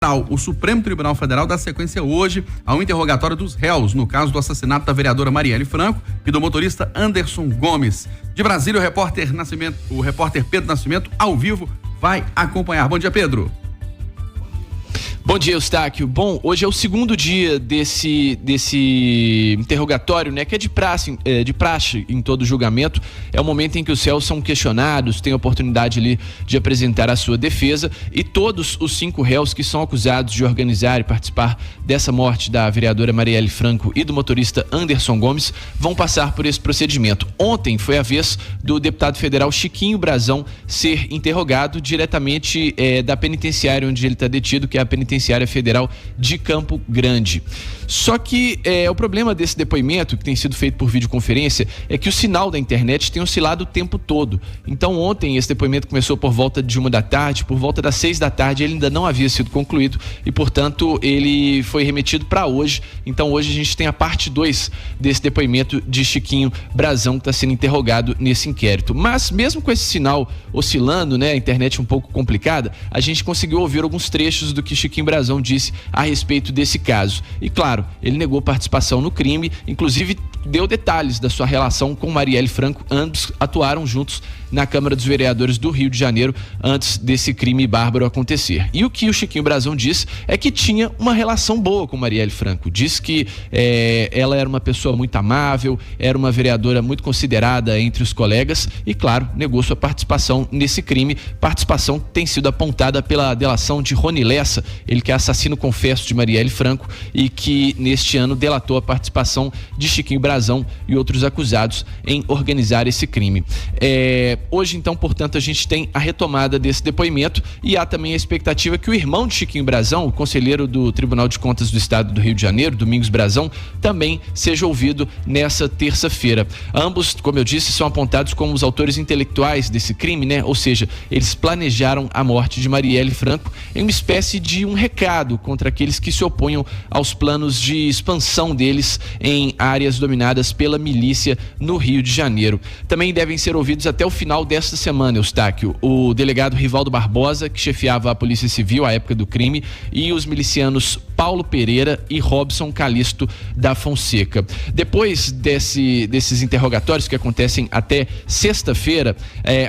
Federal. O Supremo Tribunal Federal dá sequência hoje ao interrogatório dos réus no caso do assassinato da vereadora Marielle Franco e do motorista Anderson Gomes. De Brasília, o repórter Pedro Nascimento, ao vivo, vai acompanhar. Bom dia, Pedro. Bom dia, Eustáquio. Bom, hoje é o segundo dia desse interrogatório, né, que é de praxe em todo julgamento. É o momento em que os réus são questionados, têm a oportunidade ali de apresentar a sua defesa, e todos os 5 réus que são acusados de organizar e participar dessa morte da vereadora Marielle Franco e do motorista Anderson Gomes vão passar por esse procedimento. Ontem foi a vez do deputado federal Chiquinho Brazão ser interrogado diretamente da penitenciária onde ele está detido, que é a penitenciária federal de Campo Grande. Só que o problema desse depoimento, que tem sido feito por videoconferência, é que o sinal da internet tem oscilado o tempo todo. Então ontem esse depoimento começou por volta de 1 da tarde, por volta das 6 da tarde ele ainda não havia sido concluído e, portanto, ele foi remetido para hoje. Então hoje a gente tem a parte 2 desse depoimento de Chiquinho Brazão, que está sendo interrogado nesse inquérito. Mas mesmo com esse sinal oscilando, né, a internet um pouco complicada, a gente conseguiu ouvir alguns trechos do que Chiquinho Brazão disse a respeito desse caso. E claro, ele negou participação no crime, inclusive deu detalhes da sua relação com Marielle Franco. Ambos atuaram juntos na Câmara dos Vereadores do Rio de Janeiro antes desse crime bárbaro acontecer. E o que o Chiquinho Brazão disse é que tinha uma relação boa com Marielle Franco. Diz que ela era uma pessoa muito amável, era uma vereadora muito considerada entre os colegas e, claro, negou sua participação nesse crime. Participação tem sido apontada pela delação de Rony Lessa, ele que é assassino confesso de Marielle Franco e que neste ano delatou a participação de Chiquinho Brazão e outros acusados em organizar esse crime. Hoje, então, portanto, a gente tem a retomada desse depoimento e há também a expectativa que o irmão de Chiquinho Brazão, o conselheiro do Tribunal de Contas do Estado do Rio de Janeiro, Domingos Brazão, também seja ouvido nessa terça-feira. Ambos, como eu disse, são apontados como os autores intelectuais desse crime, né? Ou seja, eles planejaram a morte de Marielle Franco em uma espécie de um recado contra aqueles que se oponham aos planos de expansão deles em áreas dominadas pela milícia no Rio de Janeiro. Também devem ser ouvidos até o final desta semana, Eustáquio, o delegado Rivaldo Barbosa, que chefiava a Polícia Civil à época do crime, e os milicianos Paulo Pereira e Robson Calixto da Fonseca. Depois desses interrogatórios, que acontecem até sexta-feira,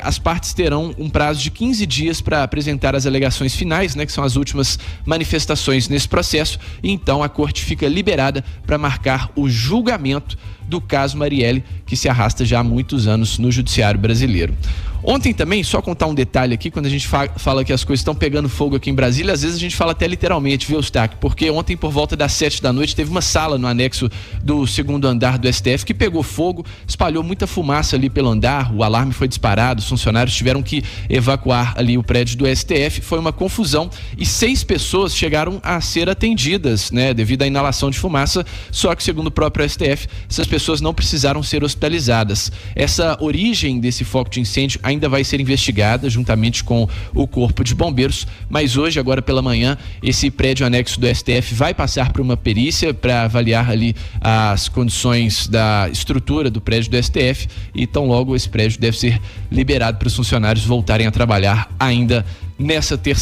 as partes terão um prazo de 15 dias para apresentar as alegações finais, né, que são as últimas manifestações nesse processo, e então a corte fica liberada para marcar o julgamento do caso Marielle, que se arrasta já há muitos anos no judiciário brasileiro. Ontem também, só contar um detalhe aqui, quando a gente fala que as coisas estão pegando fogo aqui em Brasília, às vezes a gente fala até literalmente, viu, Eustáquio? Porque ontem, por volta das 7 da noite, teve uma sala no anexo do 2º andar do STF que pegou fogo, espalhou muita fumaça ali pelo andar, o alarme foi disparado, os funcionários tiveram que evacuar ali o prédio do STF, foi uma confusão e 6 pessoas chegaram a ser atendidas, né, devido à inalação de fumaça, só que, segundo o próprio STF, essas pessoas não precisaram ser hospitalizadas. Essa origem desse foco de incêndio ainda vai ser investigada juntamente com o Corpo de Bombeiros, mas hoje, agora pela manhã, esse prédio anexo do STF vai passar por uma perícia para avaliar ali as condições da estrutura do prédio do STF e tão logo esse prédio deve ser liberado para os funcionários voltarem a trabalhar ainda nessa terça.